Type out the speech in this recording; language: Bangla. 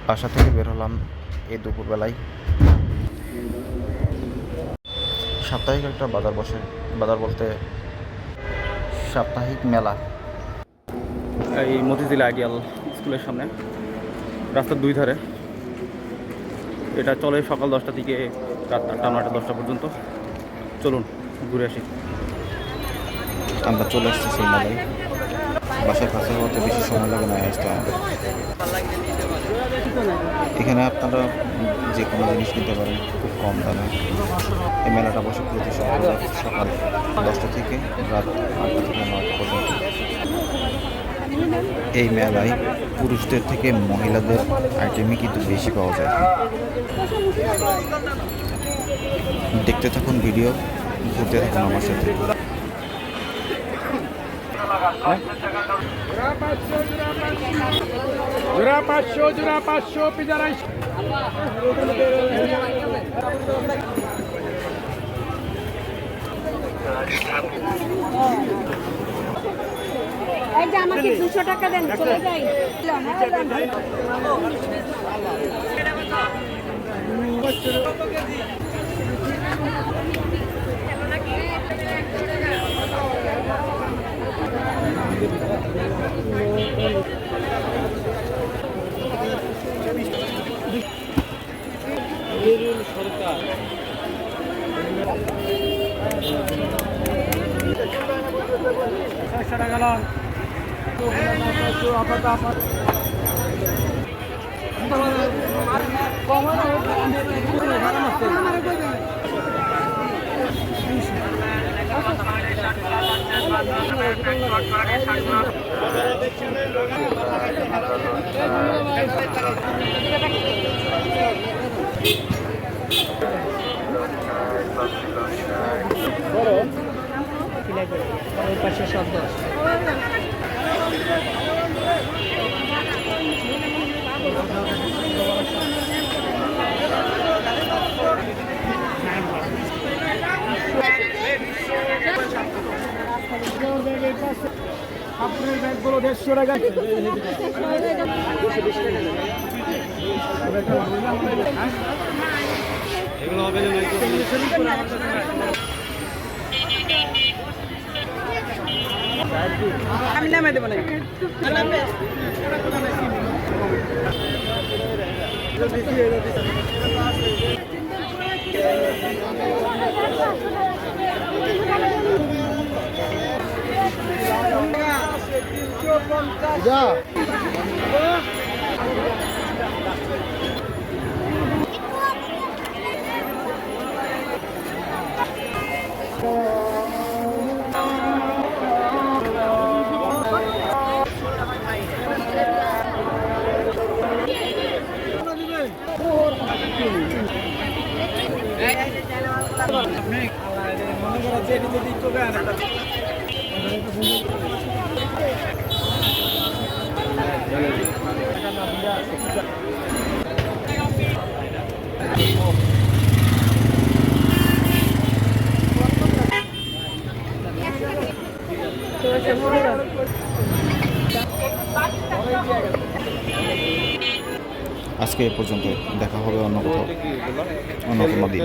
বাসা থেকে বের হলাম এই দুপুরবেলায়। সাপ্তাহিক একটা বাজার বসে, বাজার বলতে সাপ্তাহিক মেলা। এই মতিঝিল আইডিয়াল স্কুলের সামনে, রাস্তার দুই ধারে। এটা চলে সকাল 10টা থেকে রাত 8টা 9টা 10টা পর্যন্ত। চলুন ঘুরে আসি। আমরা চলে আসছি সেই মেলায়। বাসার কাছে হতে বেশি সময় লাগে না আসতে আমাদের। এখানে আপনারা যে কোনো জিনিস নিতে পারেন খুব কম দামে। এই মেলাটা বসে প্রতি সকাল 10টা থেকে রাত 8টা থেকে 9টা পর্যন্ত। এই মেলায় পুরুষদের থেকে মহিলাদের আইটেমই কিন্তু বেশি পাওয়া যায়। দেখতে থাকুন ভিডিও, ঘুরতে থাকুন আমার সাথে। জোড়া 500 পিজা রাইস। এই যে আমাকে 200 টাকা দেন, চলে যাই। সরকার গেলাম পাশে শব্দ আপনার ব্যাগগুলো 150 টাকা। এগুলো হবে না। আমি নামে দেবো না। যা মনে করা যে দিক করবে আজকে এ পর্যন্ত, দেখা হবে অন্য কোথাও, অন্য কোনো দিন।